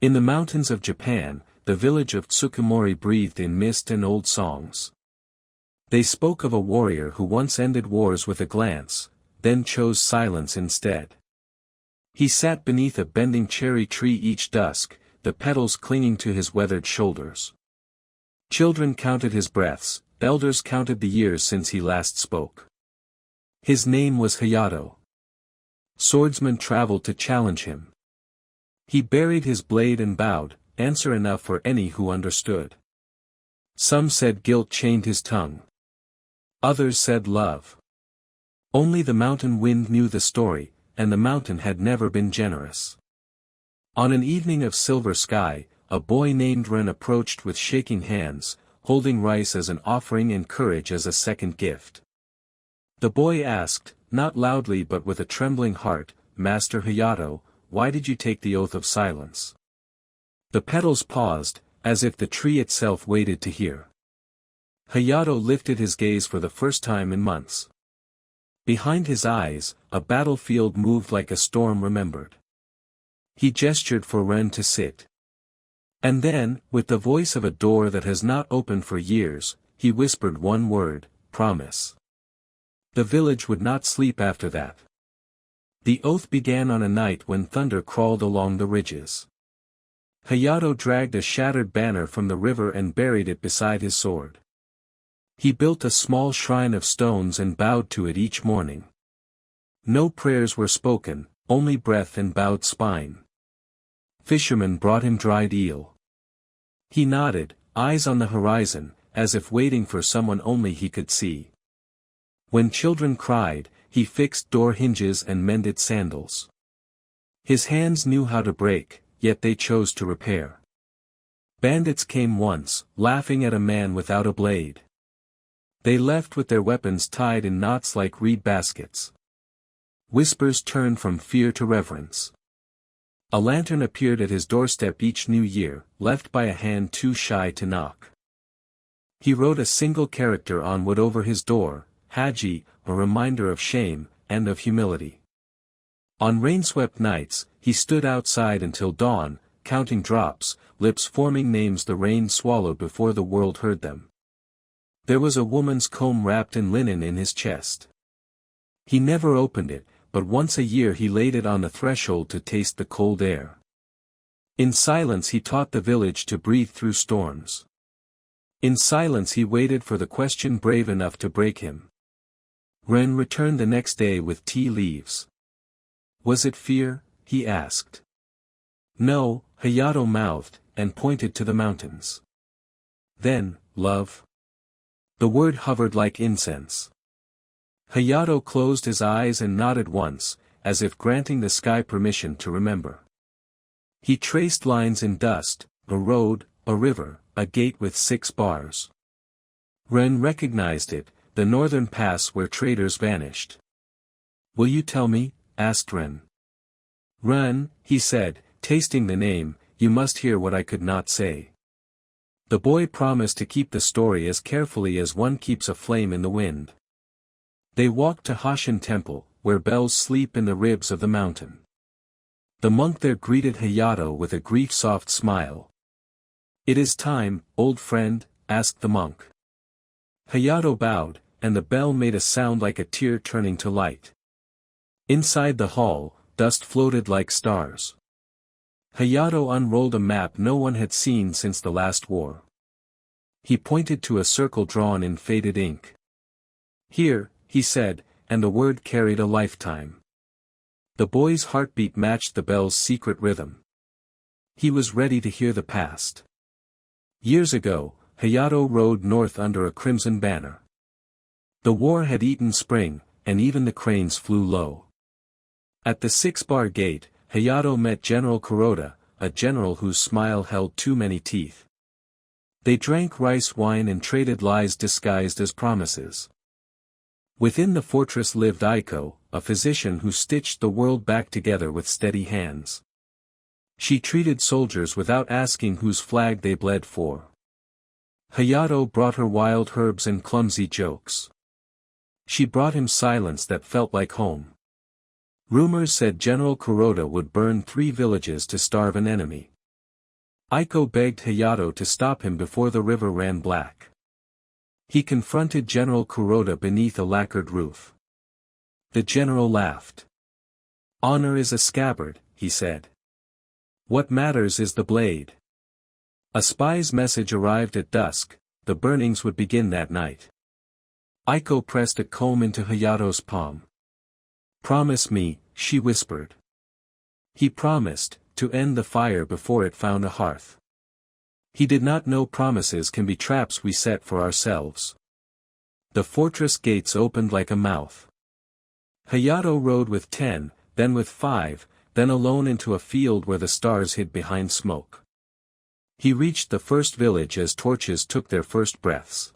In the mountains of Japan, the village of Tsukumori breathed in mist and old songs. They spoke of a warrior who once ended wars with a glance, then chose silence instead. He sat beneath a bending cherry tree each dusk, the petals clinging to his weathered shoulders. Children counted his breaths, elders counted the years since he last spoke. His name was Hayato. Swordsmen traveled to challenge him. He buried his blade and bowed, answer enough for any who understood. Some said guilt chained his tongue. Others said love. Only the mountain wind knew the story, and the mountain had never been generous. On an evening of silver sky, a boy named Ren approached with shaking hands, holding rice as an offering and courage as a second gift. The boy asked, not loudly but with a trembling heart, "Master Hayato, why did you take the oath of silence?" The petals paused, as if the tree itself waited to hear. Hayato lifted his gaze for the first time in months. Behind his eyes, a battlefield moved like a storm remembered. He gestured for Ren to sit. And then, with the voice of a door that has not opened for years, he whispered one word, "Promise." The village would not sleep after that. The oath began on a night when thunder crawled along the ridges. Hayato dragged a shattered banner from the river and buried it beside his sword. He built a small shrine of stones and bowed to it each morning. No prayers were spoken, only breath and bowed spine. Fishermen brought him dried eel. He nodded, eyes on the horizon, as if waiting for someone only he could see. When children cried, he fixed door hinges and mended sandals. His hands knew how to break, yet they chose to repair. Bandits came once, laughing at a man without a blade. They left with their weapons tied in knots like reed baskets. Whispers turned from fear to reverence. A lantern appeared at his doorstep each new year, left by a hand too shy to knock. He wrote a single character on wood over his door, Haji, a reminder of shame, and of humility. On rain-swept nights, he stood outside until dawn, counting drops, lips forming names the rain swallowed before the world heard them. There was a woman's comb wrapped in linen in his chest. He never opened it, but once a year he laid it on the threshold to taste the cold air. In silence he taught the village to breathe through storms. In silence he waited for the question brave enough to break him. Ren returned the next day with tea leaves. Was it fear? He asked. No, Hayato mouthed, and pointed to the mountains. Then, love. The word hovered like incense. Hayato closed his eyes and nodded once, as if granting the sky permission to remember. He traced lines in dust, a road, a river, a gate with 6 bars. Ren recognized it, the northern pass where traders vanished. Will you tell me? Asked Ren. Ren, he said, tasting the name, you must hear what I could not say. The boy promised to keep the story as carefully as one keeps a flame in the wind. They walked to Hashin Temple, where bells sleep in the ribs of the mountain. The monk there greeted Hayato with a grief-soft smile. It is time, old friend, asked the monk. Hayato bowed, and the bell made a sound like a tear turning to light. Inside the hall, dust floated like stars. Hayato unrolled a map no one had seen since the last war. He pointed to a circle drawn in faded ink. Here, he said, and the word carried a lifetime. The boy's heartbeat matched the bell's secret rhythm. He was ready to hear the past. Years ago, Hayato rode north under a crimson banner. The war had eaten spring, and even the cranes flew low. At the 6-bar gate, Hayato met General Kuroda, a general whose smile held too many teeth. They drank rice wine and traded lies disguised as promises. Within the fortress lived Aiko, a physician who stitched the world back together with steady hands. She treated soldiers without asking whose flag they bled for. Hayato brought her wild herbs and clumsy jokes. She brought him silence that felt like home. Rumors said General Kuroda would burn 3 villages to starve an enemy. Aiko begged Hayato to stop him before the river ran black. He confronted General Kuroda beneath a lacquered roof. The general laughed. "Honor is a scabbard," he said. "What matters is the blade." A spy's message arrived at dusk. The burnings would begin that night. Aiko pressed a comb into Hayato's palm. "Promise me," she whispered. He promised, to end the fire before it found a hearth. He did not know promises can be traps we set for ourselves. The fortress gates opened like a mouth. Hayato rode with 10, then with 5, then alone into a field where the stars hid behind smoke. He reached the first village as torches took their first breaths.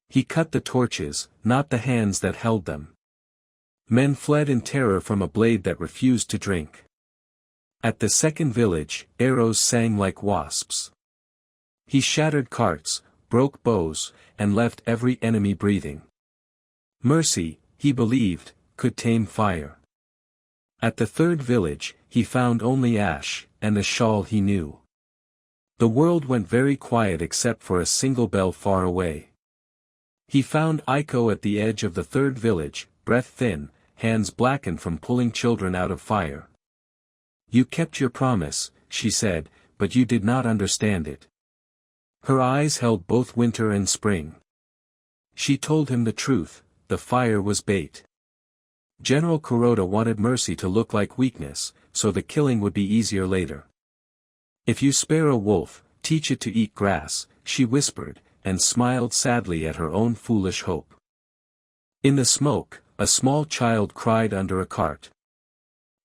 He cut the torches, not the hands that held them. Men fled in terror from a blade that refused to drink. At the second village, arrows sang like wasps. He shattered carts, broke bows, and left every enemy breathing. Mercy, he believed, could tame fire. At the third village, he found only ash, and a shawl he knew. The world went very quiet except for a single bell far away. He found Aiko at the edge of the third village, breath thin, hands blackened from pulling children out of fire. "You kept your promise," she said, "but you did not understand it." Her eyes held both winter and spring. She told him the truth, the fire was bait. General Kuroda wanted mercy to look like weakness, so the killing would be easier later. "If you spare a wolf, teach it to eat grass," she whispered, and smiled sadly at her own foolish hope. In the smoke, a small child cried under a cart.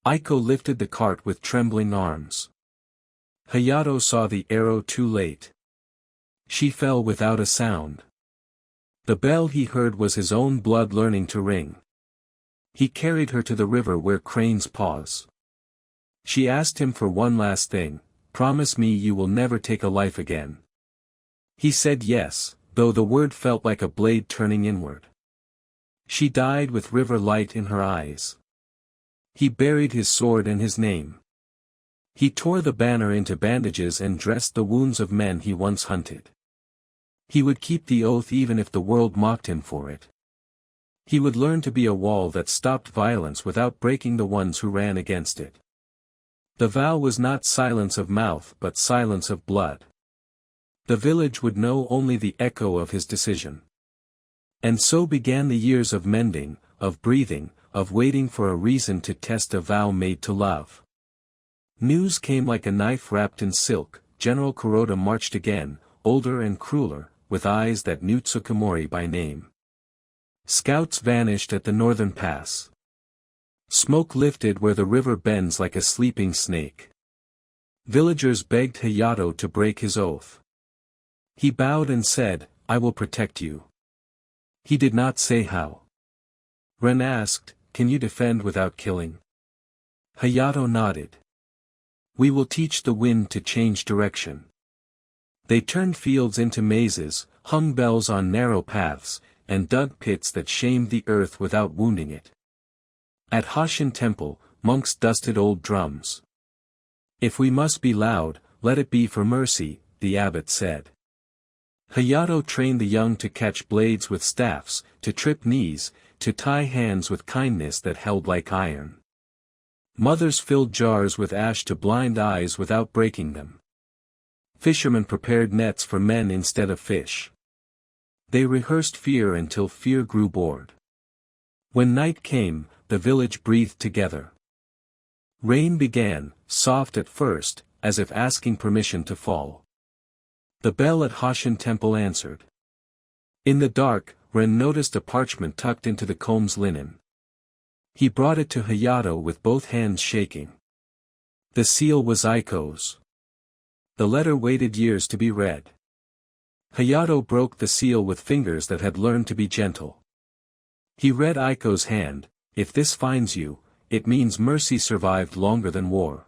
Aiko lifted the cart with trembling arms. Hayato saw the arrow too late. She fell without a sound. The bell he heard was his own blood learning to ring. He carried her to the river where cranes pause. She asked him for one last thing: "Promise me you will never take a life again." He said yes, though the word felt like a blade turning inward. She died with river light in her eyes. He buried his sword and his name. He tore the banner into bandages and dressed the wounds of men he once hunted. He would keep the oath even if the world mocked him for it. He would learn to be a wall that stopped violence without breaking the ones who ran against it. The vow was not silence of mouth but silence of blood. The village would know only the echo of his decision. And so began the years of mending, of breathing, of waiting for a reason to test a vow made to love. News came like a knife wrapped in silk. General Kuroda marched again, older and crueler, with eyes that knew Tsukumori by name. Scouts vanished at the northern pass. Smoke lifted where the river bends like a sleeping snake. Villagers begged Hayato to break his oath. He bowed and said, "I will protect you." He did not say how. Ren asked, "Can you defend without killing?" Hayato nodded. "We will teach the wind to change direction." They turned fields into mazes, hung bells on narrow paths, and dug pits that shamed the earth without wounding it. At Hashin Temple, monks dusted old drums. "If we must be loud, let it be for mercy," the abbot said. Hayato trained the young to catch blades with staffs, to trip knees, to tie hands with kindness that held like iron. Mothers filled jars with ash to blind eyes without breaking them. Fishermen prepared nets for men instead of fish. They rehearsed fear until fear grew bored. When night came, the village breathed together. Rain began, soft at first, as if asking permission to fall. The bell at Hashin Temple answered. In the dark, Ren noticed a parchment tucked into the comb's linen. He brought it to Hayato with both hands shaking. The seal was Aiko's. The letter waited years to be read. Hayato broke the seal with fingers that had learned to be gentle. He read Aiko's hand: "If this finds you, it means mercy survived longer than war.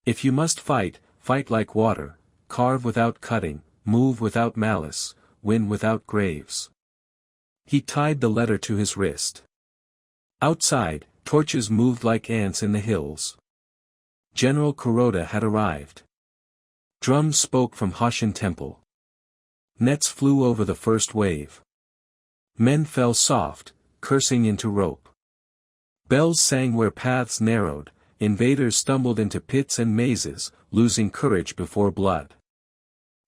If you must fight, fight like water, carve without cutting, move without malice, win without graves." He tied the letter to his wrist. Outside, torches moved like ants in the hills. General Kuroda had arrived. Drums spoke from Hoshin Temple. Nets flew over the first wave. Men fell soft, cursing into rope. Bells sang where paths narrowed, invaders stumbled into pits and mazes, losing courage before blood.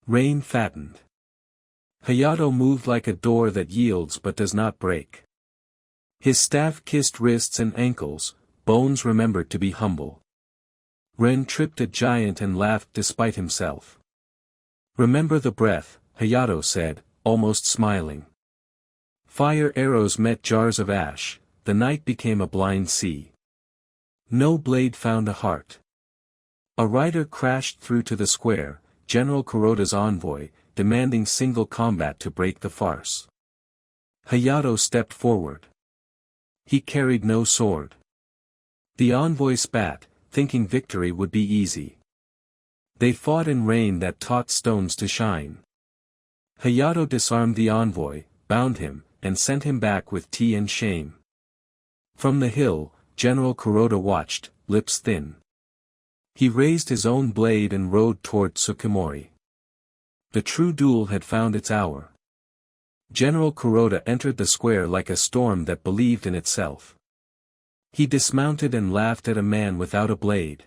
Rain fattened. Hayato moved like a door that yields but does not break. His staff kissed wrists and ankles, bones remembered to be humble. Ren tripped a giant and laughed despite himself. Remember the breath, Hayato said, almost smiling. Fire arrows met jars of ash, the night became a blind sea. No blade found a heart. A rider crashed through to the square, General Kuroda's envoy, demanding single combat to break the farce. Hayato stepped forward. He carried no sword. The envoy spat, thinking victory would be easy. They fought in rain that taught stones to shine. Hayato disarmed the envoy, bound him, and sent him back with tea and shame. From the hill, General Kuroda watched, lips thin. He raised his own blade and rode toward Tsukimori. The true duel had found its hour. General Kuroda entered the square like a storm that believed in itself. He dismounted and laughed at a man without a blade.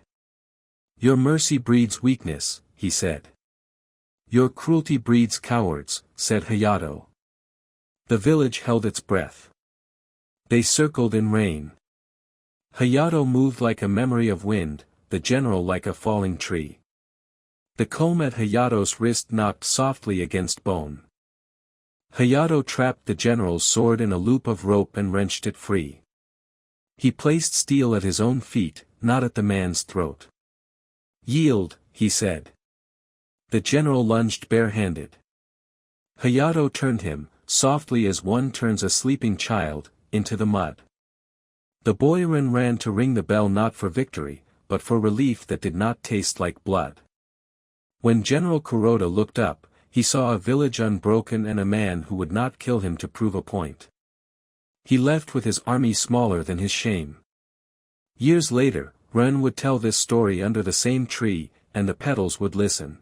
Your mercy breeds weakness, he said. Your cruelty breeds cowards, said Hayato. The village held its breath. They circled in rain. Hayato moved like a memory of wind, the general like a falling tree. The comb at Hayato's wrist knocked softly against bone. Hayato trapped the general's sword in a loop of rope and wrenched it free. He placed steel at his own feet, not at the man's throat. Yield, he said. The general lunged barehanded. Hayato turned him, softly as one turns a sleeping child, into the mud. The boy ran to ring the bell not for victory, but for relief that did not taste like blood. When General Kuroda looked up, he saw a village unbroken and a man who would not kill him to prove a point. He left with his army smaller than his shame. Years later, Ren would tell this story under the same tree, and the petals would listen.